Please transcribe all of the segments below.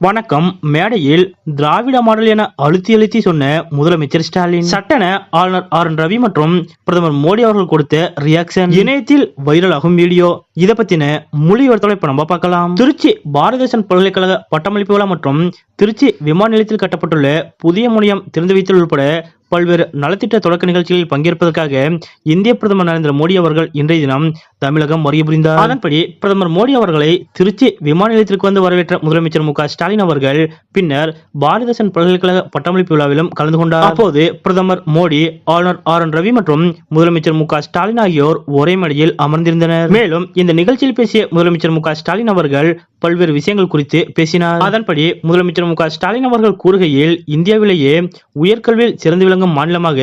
வணக்கம். மேடையில் திராவிட மாடல் என அழுத்தி சொன்ன முதலமைச்சர் ஸ்டாலின், சட்டென ஆளுநர் RN ரவி மற்றும் பிரதமர் மோடி அவர்கள் கொடுத்த ரியாக்ஷன் இணையத்தில் வைரலாகும் வீடியோ. இதை பத்தின முழு விவரத்தை இப்ப நம்ம பார்க்கலாம். திருச்சி பாரதிதாசன் பல்கலைக்கழக பட்டமளிப்பு விழா மற்றும் திருச்சி விமான நிலையத்தில் கட்டப்பட்டுள்ள புதிய முனையம் திறந்து வைத்தல் உட்பட பல்வேறு நலத்திட்ட தொடக்க நிகழ்ச்சிகளில் பங்கேற்பதற்காக இந்திய பிரதமர் நரேந்திர மோடி அவர்கள் இன்றைய தினம் தமிழகம் வருகை புரிந்தார். அதன்படி பிரதமர் மோடி அவர்களை திருச்சி விமான நிலையத்திற்கு வந்து வரவேற்ற முதலமைச்சர் மு க ஸ்டாலின் அவர்கள் பின்னர் பாரதிதாசன் பல்கலைக்கழக பட்டமளிப்பு விழாவிலும் கலந்து கொண்டார். அப்போது பிரதமர் மோடி, ஆளுநர் RN ரவி மற்றும் முதலமைச்சர் மு க ஸ்டாலின் ஆகியோர் ஒரே மேடையில் அமர்ந்திருந்தனர். மேலும் இந்த நிகழ்ச்சியில் பேசிய முதலமைச்சர் மு க ஸ்டாலின் அவர்கள் பல்வேறு விஷயங்கள் குறித்து பேசினார். அதன்படி முதலமைச்சர் மு க ஸ்டாலின் அவர்கள் கூறுகையில், இந்தியாவிலேயே உயர்கல்வியில் சிறந்து விளங்கும் மாநிலமாக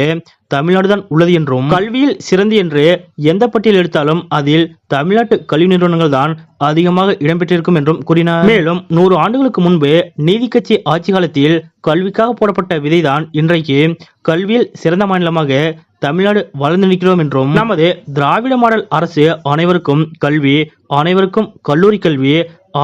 தமிழ்நாடுதான் உள்ளது என்றும், கல்வியில் சிறந்து என்று எந்த பட்டியல் எடுத்தாலும் அதில் தமிழ்நாட்டு கல்வி நிறுவனங்கள் தான் அதிகமாக இடம்பெற்றிருக்கும் என்றும் கூறினார். மேலும் 100 ஆண்டுகளுக்கு முன்பு நீதி கட்சி ஆட்சி காலத்தில் கல்விக்காக போடப்பட்ட விதைதான் இன்றைக்கு கல்வியில் சிறந்த மாநிலமாக தமிழ்நாடு வளர்ந்து நிற்கிறோம் என்றும், நமது திராவிட மாடல் அரசு அனைவருக்கும் கல்வி, அனைவருக்கும் கல்லூரி கல்வி,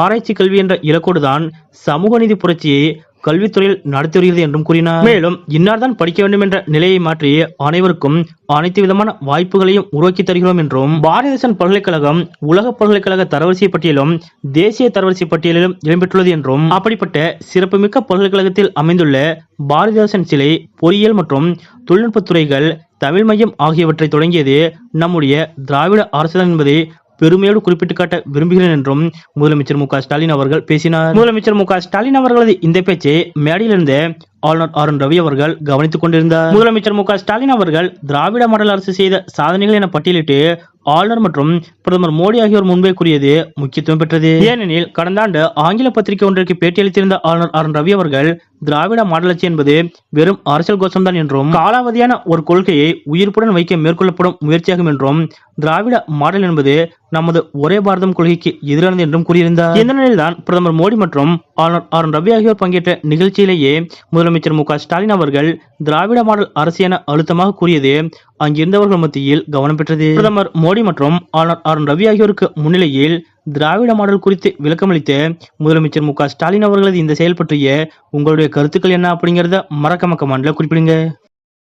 ஆராய்ச்சி கல்வி என்ற இலக்கோடுதான் சமூக நீதி புரட்சியை கல்வித்துறையில் நடத்தி வருகிறது என்றும் கூறினார். மேலும் இன்னார்தான் படிக்க வேண்டும் என்ற நிலையை மாற்றி அனைவருக்கும் அனைத்து விதமான வாய்ப்புகளையும் உருவாக்கி தருகிறோம் என்றும், பாரதிதாசன் பல்கலைக்கழகம் உலக பல்கலைக்கழக தரவரிசை பட்டியலும் தேசிய தரவரிசை பட்டியலிலும் இடம்பெற்றுள்ளது என்றும், அப்படிப்பட்ட சிறப்புமிக்க பல்கலைக்கழகத்தில் அமைந்துள்ள பாரதிதாசன் சிலை, பொறியியல் மற்றும் தொழில்நுட்பத் துறைகள், தமிழ் மையம் ஆகியவற்றை தொடங்கியது நம்முடைய திராவிட அரசுதான் என்பதை பெருமையோடு குறிப்பிட்டு காட்ட விரும்புகிறேன் என்றும் முதலமைச்சர் மு க ஸ்டாலின் அவர்கள் பேசினார். முதலமைச்சர் மு க ஸ்டாலின் அவர்களது இந்த பேச்சை மேடையிலிருந்து ஆளுநர் RN ரவி அவர்கள் கவனித்துக் கொண்டிருந்தார். முதலமைச்சர் மு க ஸ்டாலின் அவர்கள் திராவிட மாடல் அரசு செய்த சாதனைகள் என பட்டியலிட்டு ஆளுநர் மற்றும் பிரதமர் மோடி ஆகியோர் முன்பே கூறியது முக்கியத்துவம் பெற்றது. ஏனெனில் கடந்த ஆண்டு ஆங்கில பத்திரிகை ஒன்றிற்கு பேட்டியளித்திருந்த ஆளுநர் RN ரவி அவர்கள், திராவிட மாடலாட்சி என்பது வெறும் அரசியல் கோஷம்தான் என்றும், காலாவதியான ஒரு கொள்கையை உயிர்ப்புடன் வைக்க மேற்கொள்ளப்படும் முயற்சியாகும் என்றும், திராவிட மாடல் என்பது நமது ஒரே பாரதம் கொள்கைக்கு எதிரானது என்றும் கூறியிருந்தார். இந்த நிலையில்தான் பிரதமர் மோடி மற்றும் ஆளுநர் RN ரவி ஆகியோர் பங்கேற்ற நிகழ்ச்சியிலேயே முதலமைச்சர் மு க ஸ்டாலின் அவர்கள் திராவிட மாடல் அரசு என அழுத்தமாக கூறியது அங்கிருந்தவர்கள் மத்தியில் கவனம் பெற்றது. பிரதமர் மோடி மற்றும் ஆளுநர் RN ரவி ஆகியோருக்கு முன்னிலையில் திராவிட மாடல் குறித்து விளக்கமளித்த முதலமைச்சர் மு க ஸ்டாலின் அவர்களது இந்த செயல் பற்றிய உங்களுடைய கருத்துக்கள் என்ன அப்படிங்கறத மறக்காம கமெண்ட்ல குறிப்பிடுங்க.